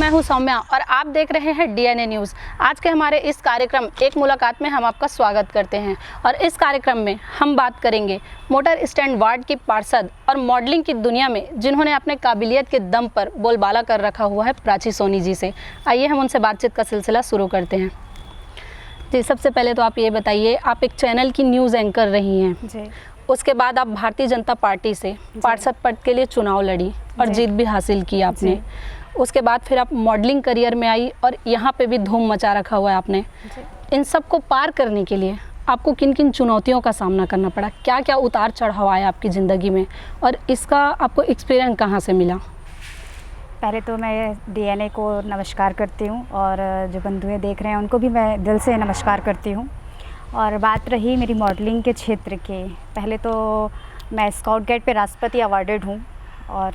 मैं हूं सौम्या और आप देख रहे हैं डीएनए न्यूज़। आज के हमारे इस कार्यक्रम एक मुलाकात में हम आपका स्वागत करते हैं और इस कार्यक्रम में हम बात करेंगे मोटर स्टैंड वार्ड की पार्षद और मॉडलिंग की दुनिया में जिन्होंने अपने काबिलियत के दम पर बोलबाला कर रखा हुआ है, प्राची सोनी जी से। आइए हम उनसे बातचीत का सिलसिला शुरू करते हैं। जी, सबसे पहले तो आप ये बताइए, आप एक चैनल की न्यूज़ एंकर रही हैं जी। उसके बाद आप भारतीय जनता पार्टी से पार्षद पद के लिए चुनाव लड़ी और जीत भी हासिल की आपने। उसके बाद फिर आप मॉडलिंग करियर में आई और यहाँ पे भी धूम मचा रखा हुआ है आपने। इन सब को पार करने के लिए आपको किन किन चुनौतियों का सामना करना पड़ा, क्या क्या उतार चढ़ाव आया आपकी ज़िंदगी में और इसका आपको एक्सपीरियंस कहाँ से मिला? पहले तो मैं डीएनए को नमस्कार करती हूँ और जो बंधुएं देख रहे हैं उनको भी मैं दिल से नमस्कार करती हूँ। और बात रही मेरी मॉडलिंग के क्षेत्र के, पहले तो मैं स्काउट गाइड पे राष्ट्रपति अवार्डेड हूँ और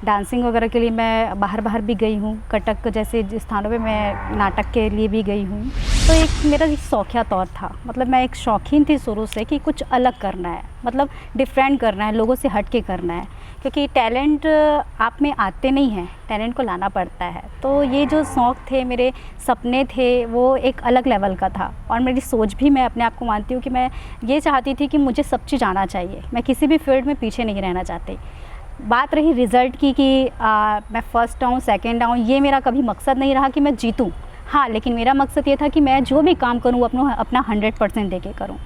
डांसिंग वगैरह के लिए मैं बाहर भी गई हूँ। कटक जैसे स्थानों पे मैं नाटक के लिए भी गई हूँ। तो एक मेरा शौकिया तौर था, मतलब मैं एक शौकीन थी शुरू से कि कुछ अलग करना है, मतलब डिफरेंट करना है, लोगों से हट के करना है, क्योंकि टैलेंट आप में आते नहीं हैं, टैलेंट को लाना पड़ता है। तो ये जो शौक़ थे, मेरे सपने थे, वो एक अलग लेवल का था और मेरी सोच भी, मैं अपने आप को मानती हूँ कि मैं ये चाहती थी कि मुझे सब चीज़ आना चाहिए, मैं किसी भी फील्ड में पीछे नहीं रहना चाहती। बात रही रिज़ल्ट की कि मैं फ़र्स्ट आऊँ सेकंड आऊँ, ये मेरा कभी मकसद नहीं रहा कि मैं जीतूँ। हाँ, लेकिन मेरा मकसद ये था कि मैं जो भी काम करूँ अपना 100% दे के करूँ।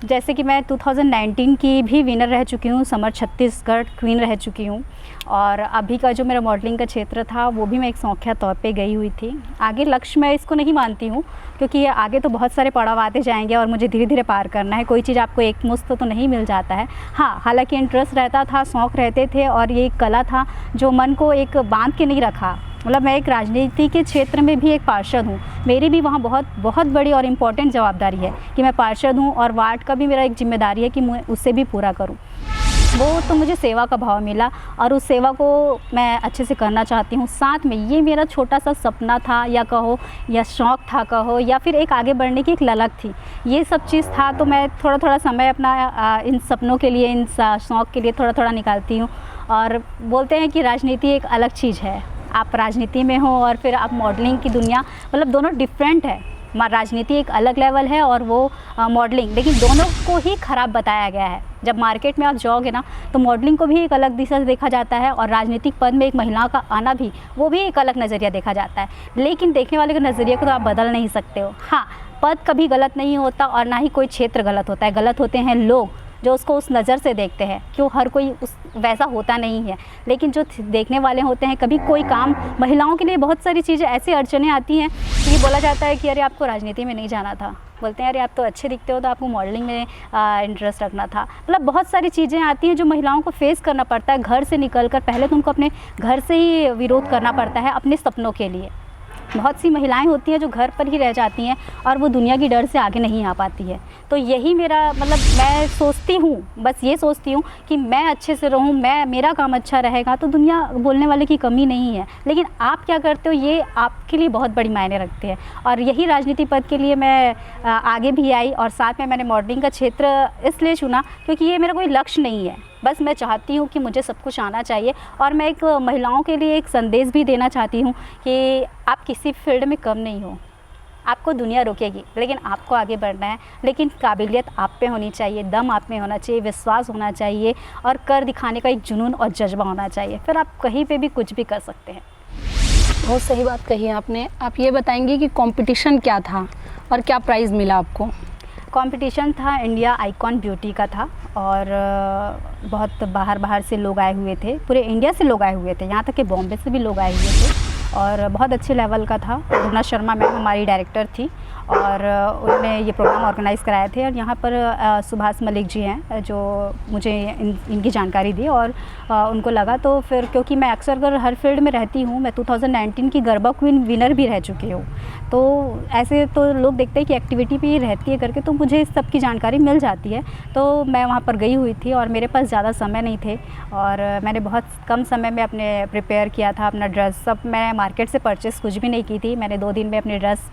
जैसे कि मैं 2019 की भी विनर रह चुकी हूँ, समर छत्तीसगढ़ क्वीन रह चुकी हूँ और अभी का जो मेरा मॉडलिंग का क्षेत्र था वो भी मैं एक शौकिया तौर पे गई हुई थी। आगे लक्ष्य मैं इसको नहीं मानती हूँ क्योंकि आगे तो बहुत सारे पड़ाव आते जाएंगे और मुझे धीरे धीरे पार करना है। कोई चीज़ आपको एक मुश्त तो नहीं मिल जाता है। हाँ, हालांकि इंटरेस्ट रहता था, शौक़ रहते थे और ये एक कला था जो मन को एक बांध के नहीं रखा। मतलब मैं एक राजनीति के क्षेत्र में भी एक पार्षद हूँ, मेरी भी वहाँ बहुत बड़ी और इम्पोर्टेंट जवाबदारी है कि मैं पार्षद हूँ और वार्ड का भी मेरा एक जिम्मेदारी है कि मैं उससे भी पूरा करूँ। वो तो मुझे सेवा का भाव मिला और उस सेवा को मैं अच्छे से करना चाहती हूँ। साथ में ये मेरा छोटा सा सपना था या कहो, या शौक़ था कहो, या फिर एक आगे बढ़ने की एक ललक थी, ये सब चीज़ था। तो मैं थोड़ा समय अपना इन सपनों के लिए, इन शौक़ के लिए थोड़ा निकालती हूँ। और बोलते हैं कि राजनीति एक अलग चीज़ है, आप राजनीति में हो और फिर आप मॉडलिंग की दुनिया, मतलब दोनों डिफरेंट है। राजनीति एक अलग लेवल है और वो मॉडलिंग, लेकिन दोनों को ही ख़राब बताया गया है। जब मार्केट में आप जाओगे ना तो मॉडलिंग को भी एक अलग दिशा से देखा जाता है और राजनीतिक पद में एक महिला का आना भी, वो भी एक अलग नज़रिया देखा जाता है। लेकिन देखने वाले के नज़रिए को तो आप बदल नहीं सकते हो। हाँ, पद कभी गलत नहीं होता और ना ही कोई क्षेत्र गलत होता है, गलत होते हैं लोग जो उसको उस नज़र से देखते हैं। क्यों, हर कोई उस वैसा होता नहीं है, लेकिन जो देखने वाले होते हैं, कभी कोई काम, महिलाओं के लिए बहुत सारी चीज़ें ऐसी अड़चनें आती हैं कि ये बोला जाता है कि अरे आपको राजनीति में नहीं जाना था, बोलते हैं अरे आप तो अच्छे दिखते हो तो आपको मॉडलिंग में इंटरेस्ट रखना था। मतलब बहुत सारी चीज़ें आती हैं जो महिलाओं को फेस करना पड़ता है। घर से निकल कर पहले तो उनको अपने घर से ही विरोध करना पड़ता है अपने सपनों के लिए। बहुत सी महिलाएं होती हैं जो घर पर ही रह जाती हैं और वो दुनिया की डर से आगे नहीं आ पाती है। तो यही मेरा, मतलब मैं सोचती हूँ, बस ये सोचती हूँ कि मैं अच्छे से रहूँ, मेरा काम अच्छा रहेगा तो दुनिया बोलने वाले की कमी नहीं है। लेकिन आप क्या करते हो, ये आपके लिए बहुत बड़ी मायने रखते हैं। और यही राजनीति पद के लिए मैं आगे भी आई और साथ में मैंने मॉडलिंग का क्षेत्र इसलिए चुना क्योंकि ये मेरा कोई लक्ष्य नहीं है, बस मैं चाहती हूँ कि मुझे सब कुछ आना चाहिए। और मैं एक महिलाओं के लिए एक संदेश भी देना चाहती हूँ कि आप किसी फील्ड में कम नहीं हो, आपको दुनिया रोकेगी लेकिन आपको आगे बढ़ना है। लेकिन काबिलियत आप पे होनी चाहिए, दम आप में होना चाहिए, विश्वास होना चाहिए और कर दिखाने का एक जुनून और जज्बा होना चाहिए, फिर आप कहीं पे भी कुछ भी कर सकते हैं। बहुत सही बात कही आपने। आप ये बताएंगे कि कंपटीशन क्या था और क्या प्राइज़ मिला आपको? कंपटीशन था इंडिया आइकॉन ब्यूटी का था और बहुत बाहर से लोग आए हुए थे, पूरे इंडिया से लोग आए हुए थे, यहाँ तक कि बॉम्बे से भी लोग आए हुए थे और बहुत अच्छे लेवल का था। रुना शर्मा मैम हमारी डायरेक्टर थी और उन्होंने ये प्रोग्राम ऑर्गेनाइज़ कराए थे। और यहाँ पर सुभाष मलिक जी हैं जो मुझे इनकी जानकारी दी और उनको लगा, तो फिर क्योंकि मैं अक्सर हर फील्ड में रहती हूँ, मैं 2019 की गरबा क्वीन विनर भी रह चुकी हूँ, तो ऐसे तो लोग देखते हैं कि एक्टिविटी भी रहती है करके, तो मुझे इस सब की जानकारी मिल जाती है। तो मैं वहाँ पर गई हुई थी और मेरे पास ज़्यादा समय नहीं थे और मैंने बहुत कम समय में अपने प्रिपेयर किया था अपना ड्रेस। सब मैं मार्केट से परचेस कुछ भी नहीं की थी, मैंने 2 दिन में अपनी ड्रेस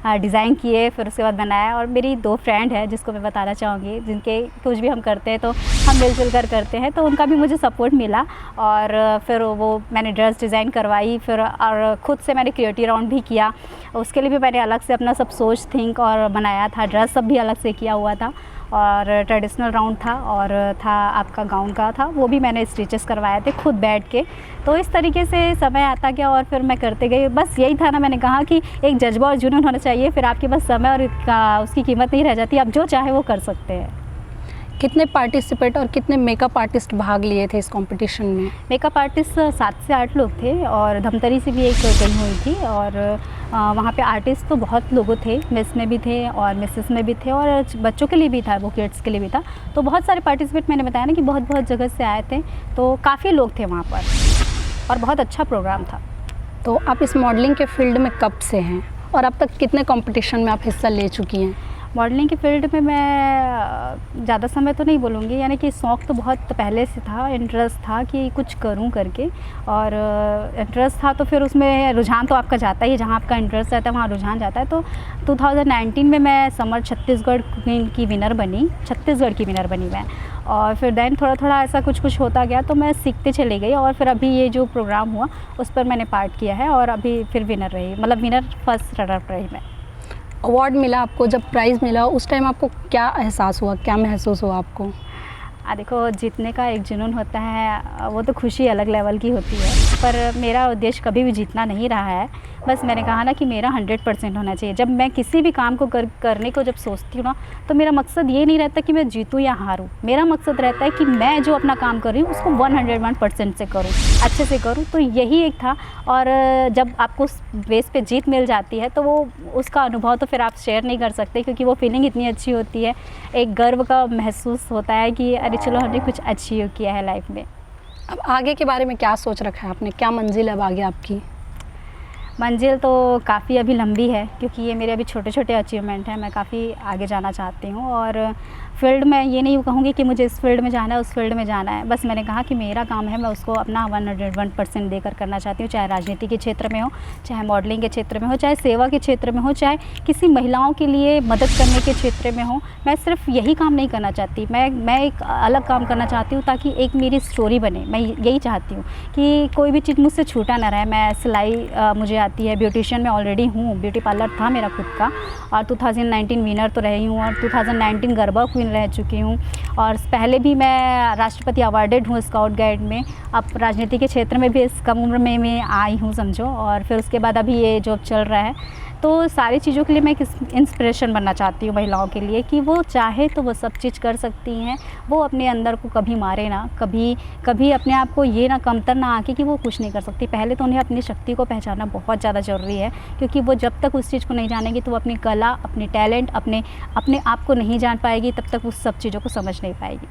डिज़ाइन ड्राइंग किए, फिर उसके बाद बनाया। और मेरी 2 फ्रेंड है जिसको मैं बताना चाहूँगी, जिनके कुछ भी हम करते हैं तो हम मिलजुल कर करते हैं, तो उनका भी मुझे सपोर्ट मिला। और फिर वो मैंने ड्रेस डिज़ाइन करवाई, फिर और ख़ुद से मैंने क्रिएटिव राउंड भी किया। उसके लिए भी मैंने अलग से अपना सब सोच थिंक और बनाया था, ड्रेस सब भी अलग से किया हुआ था। और ट्रेडिशनल राउंड था और था आपका गाउन का था, वो भी मैंने स्टिचेस करवाए थे खुद बैठ के। तो इस तरीके से समय आता गया और फिर मैं करते गई। बस यही था ना, मैंने कहा कि एक जज्बा और जुनून होना चाहिए, फिर आपके पास समय और उसकी कीमत नहीं रह जाती, आप जो चाहे वो कर सकते हैं। कितने पार्टिसिपेट और कितने मेकअप आर्टिस्ट भाग लिए थे इस कंपटीशन में? मेकअप आर्टिस्ट 7 से 8 लोग थे और धमतरी से भी एक गई हुई थी। और वहाँ पे आर्टिस्ट तो बहुत लोगों थे, मिस में भी थे और मिसेस में भी थे और बच्चों के लिए भी था, वो किड्स के लिए भी था। तो बहुत सारे पार्टिसिपेट, मैंने बताया ना कि बहुत बहुत जगह से आए थे, तो काफ़ी लोग थे वहाँ पर और बहुत अच्छा प्रोग्राम था। तो आप इस मॉडलिंग के फील्ड में कब से हैं और अब तक कितने कंपटीशन में आप हिस्सा ले चुकी हैं? मॉडलिंग के फील्ड में मैं ज़्यादा समय तो नहीं बोलूँगी, यानी कि शौक़ तो बहुत पहले से था, इंटरेस्ट था कि कुछ करूँ करके। और इंटरेस्ट था तो फिर उसमें रुझान तो आपका जाता ही है, जहाँ आपका इंटरेस्ट रहता है वहाँ रुझान जाता है। तो 2019 में मैं समर छत्तीसगढ़ की विनर बनी, छत्तीसगढ़ की विनर बनी मैं। और फिर देन थोड़ा थोड़ा ऐसा कुछ होता गया तो मैं सीखते चली गई और फिर अभी ये जो प्रोग्राम हुआ उस पर मैंने पार्ट किया है और अभी फिर विनर रही, मतलब विनर फर्स्ट रनर रही मैं। अवार्ड मिला आपको, जब प्राइज़ मिला उस टाइम आपको क्या एहसास हुआ, क्या महसूस हुआ आपको? देखो, जीतने का एक जुनून होता है, वो तो खुशी अलग लेवल की होती है, पर मेरा उद्देश्य कभी भी जीतना नहीं रहा है। बस मैंने कहा ना कि मेरा 100% होना चाहिए। जब मैं किसी भी काम को करने को जब सोचती हूँ ना, तो मेरा मकसद ये नहीं रहता कि मैं जीतूँ या हारूँ। मेरा मकसद रहता है कि मैं जो अपना काम कर रही हूँ उसको 101% से करूँ, अच्छे से करूँ। तो यही एक था। और जब आपको उस बेस पे जीत मिल जाती है तो वो उसका अनुभव तो फिर आप शेयर नहीं कर सकते, क्योंकि वो फीलिंग इतनी अच्छी होती है। एक गर्व का महसूस होता है कि अरे चलो, हमने कुछ अचीव किया है लाइफ में। अब आगे के बारे में क्या सोच रखा है आपने, क्या मंजिल अब आगे आपकी? मंजिल तो काफ़ी अभी लंबी है, क्योंकि ये मेरे अभी छोटे छोटे अचीवमेंट हैं। मैं काफ़ी आगे जाना चाहती हूँ और फील्ड में ये नहीं कहूँगी कि मुझे इस फील्ड में जाना है, उस फील्ड में जाना है। बस मैंने कहा कि मेरा काम है, मैं उसको अपना 101% देकर करना चाहती हूँ। चाहे राजनीति के क्षेत्र में हो, चाहे मॉडलिंग के क्षेत्र में हो, चाहे सेवा के क्षेत्र में हो, चाहे किसी महिलाओं के लिए मदद करने के क्षेत्र में हो। मैं सिर्फ यही काम नहीं करना चाहती, मैं एक अलग काम करना चाहती हूँ ताकि एक मेरी स्टोरी बने। मैं यही चाहती हूँ कि कोई भी चीज़ मुझसे छूटा ना रहे। मैं सिलाई मुझे आती है, ब्यूटिशियन में ऑलरेडी हूँ, ब्यूटी पार्लर था मेरा खुद का, और 2019 विनर तो रही हूँ और 2019 गरबा क्वीन रह चुकी हूँ। और पहले भी मैं राष्ट्रपति अवार्डेड हूँ स्काउट गाइड में। अब राजनीति के क्षेत्र में भी इस कम उम्र में मैं आई हूँ समझो। और फिर उसके बाद अभी ये जॉब चल रहा है। तो सारी चीज़ों के लिए मैं एक इंस्पिरेशन बनना चाहती हूँ महिलाओं के लिए, कि वो चाहे तो वो सब चीज़ कर सकती हैं। वो अपने अंदर को कभी मारे ना, कभी अपने आप को ये ना कमतर ना आके कि वो कुछ नहीं कर सकती। पहले तो उन्हें अपनी शक्ति को पहचानना बहुत ज़्यादा ज़रूरी है, क्योंकि वो जब तक उस चीज़ को नहीं जानेगी तो वो अपनी कला, अपनी टैलेंट, अपने आप को नहीं जान पाएगी, तब तक उस सब चीज़ों को समझ नहीं पाएगी।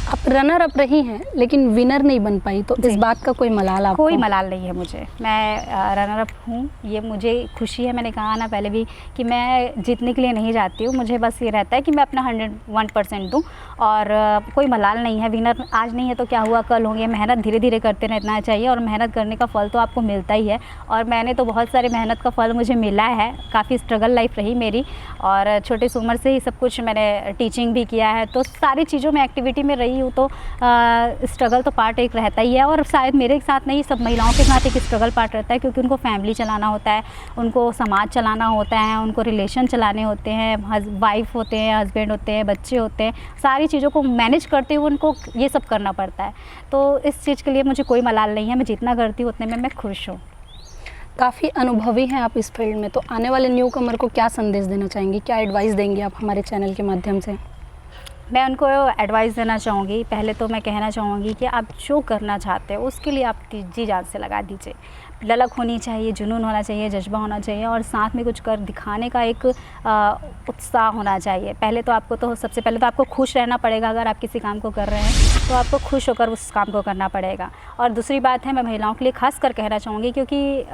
आप रनर अप रही हैं लेकिन विनर नहीं बन पाई, तो इस बात का कोई मलाल आपको? कोई मलाल नहीं है मुझे। मैं रनर अप हूँ, ये मुझे खुशी है। मैंने कहा ना पहले भी कि मैं जीतने के लिए नहीं जाती हूँ, मुझे बस ये रहता है कि मैं अपना 101% दूँ। और कोई मलाल नहीं है। विनर आज नहीं है तो क्या हुआ, कल होंगे। मेहनत धीरे धीरे करते रहना चाहिए और मेहनत करने का फल तो आपको मिलता ही है। और मैंने तो बहुत सारे मेहनत का फल मुझे मिला है। काफ़ी स्ट्रगल लाइफ रही मेरी, और छोटे से उम्र से ही सब कुछ मैंने टीचिंग भी किया है, तो सारी चीज़ों में एक्टिविटी में रही हूँ। तो स्ट्रगल तो पार्ट एक रहता ही है, और शायद मेरे साथ नहीं, सब महिलाओं के साथ एक स्ट्रगल पार्ट रहता है, क्योंकि उनको फैमिली चलाना होता है, उनको समाज चलाना होता है, उनको रिलेशन चलाने होते हैं, वाइफ होते हैं, हस्बैंड होते हैं, बच्चे होते हैं। सारी चीज़ों को मैनेज करते हुए उनको ये सब करना पड़ता है। तो इस चीज़ के लिए मुझे कोई मलाल नहीं है। मैं जितना करती हूँ उतने में मैं खुश हूँ। काफ़ी अनुभवी हैं आप इस फील्ड में, तो आने वाले न्यू कमर को क्या संदेश देना चाहेंगी, क्या एडवाइस देंगी आप हमारे चैनल के माध्यम से? मैं उनको एडवाइस देना चाहूँगी, पहले तो मैं कहना चाहूँगी कि आप जो करना चाहते हो उसके लिए आप जी जान से लगा दीजिए। ललक होनी चाहिए, जुनून होना चाहिए, जज्बा होना चाहिए, और साथ में कुछ कर दिखाने का एक उत्साह होना चाहिए। सबसे पहले तो आपको खुश रहना पड़ेगा अगर आप किसी काम को कर रहे हैं। तो आपको खुश होकर उस काम को करना पड़ेगा। और दूसरी बात है, मैं महिलाओं के लिए खास कर कहना चाहूँगी, क्योंकि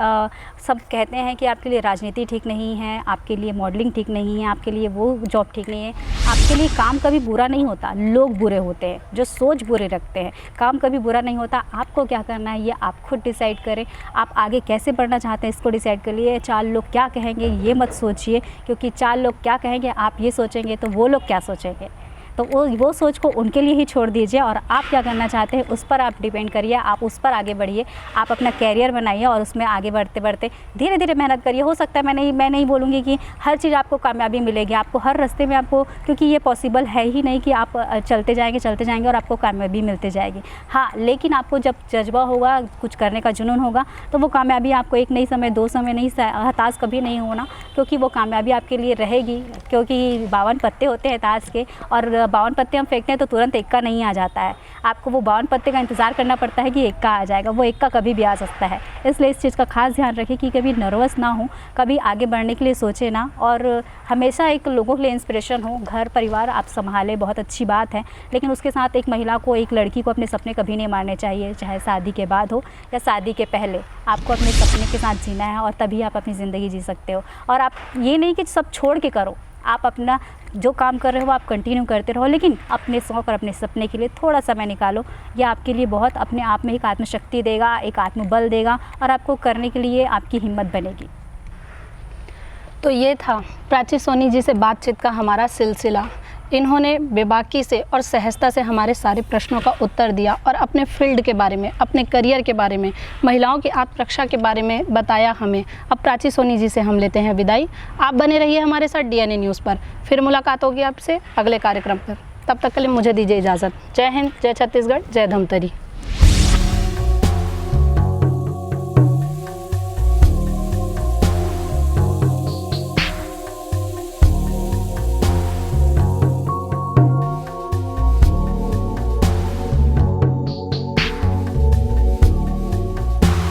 सब कहते हैं कि आपके लिए राजनीति ठीक नहीं है, आपके लिए मॉडलिंग ठीक नहीं है, आपके लिए वो जॉब ठीक नहीं है। आपके लिए काम कभी बुरा नहीं होता, लोग बुरे होते हैं जो सोच बुरे रखते हैं। काम कभी बुरा नहीं होता। आपको क्या करना है ये आप खुद डिसाइड करें। आप आगे कैसे बढ़ना चाहते हैं इसको डिसाइड कर लिए। 4 लोग क्या कहेंगे ये मत सोचिए, क्योंकि 4 लोग क्या कहेंगे आप ये सोचेंगे तो वो लोग क्या सोचेंगे। तो वो सोच को उनके लिए ही छोड़ दीजिए और आप क्या करना चाहते हैं उस पर आप डिपेंड करिए, आप उस पर आगे बढ़िए। आप अपना कैरियर बनाइए और उसमें आगे बढ़ते बढ़ते धीरे धीरे मेहनत करिए। हो सकता है मैं नहीं बोलूँगी कि हर चीज़ आपको कामयाबी मिलेगी, आपको हर रास्ते में आपको, क्योंकि ये पॉसिबल है ही नहीं कि आप चलते जाएंगे और आपको कामयाबी मिलती जाएगी। हाँ, लेकिन आपको जब जज्बा होगा, कुछ करने का जुनून होगा, तो वो कामयाबी आपको एक नहीं समय 2 समय नहीं, हताश कभी नहीं होना, क्योंकि वो कामयाबी आपके लिए रहेगी। क्योंकि 52 पत्ते होते हैं ताश के, और 52 पत्ते हम फेंकते हैं तो तुरंत इक्का नहीं आ जाता है। आपको वो 52 पत्ते का इंतज़ार करना पड़ता है कि इक्का आ जाएगा। वो इक्का कभी भी आ सकता है। इसलिए इस चीज़ का खास ध्यान रखें कि कभी नर्वस ना हो, कभी आगे बढ़ने के लिए सोचे ना, और हमेशा एक लोगों के लिए इंस्पिरेशन हो। घर परिवार आप संभालें, बहुत अच्छी बात है, लेकिन उसके साथ एक महिला को, एक लड़की को अपने सपने कभी नहीं मारने चाहिए, चाहे शादी के बाद हो या शादी के पहले। आपको अपने सपने के साथ जीना है और तभी आप अपनी ज़िंदगी जी सकते हो। और आप ये नहीं कि सब छोड़ के करो, आप अपना जो काम कर रहे हो आप कंटिन्यू करते रहो, लेकिन अपने शौक़ और अपने सपने के लिए थोड़ा समय निकालो। यह आपके लिए बहुत अपने आप में एक आत्मशक्ति देगा, एक आत्मबल देगा, और आपको करने के लिए आपकी हिम्मत बनेगी। तो ये था प्राची सोनी जी से बातचीत का हमारा सिलसिला। इन्होंने बेबाकी से और सहजता से हमारे सारे प्रश्नों का उत्तर दिया और अपने फील्ड के बारे में, अपने करियर के बारे में, महिलाओं की आत्मरक्षा के बारे में बताया हमें। अब प्राची सोनी जी से हम लेते हैं विदाई। आप बने रहिए हमारे साथ DNA न्यूज़ पर। फिर मुलाकात होगी आपसे अगले कार्यक्रम पर। तब तक के लिए मुझे दीजिए इजाज़त। जय हिंद, जय छत्तीसगढ़, जय धमतरी।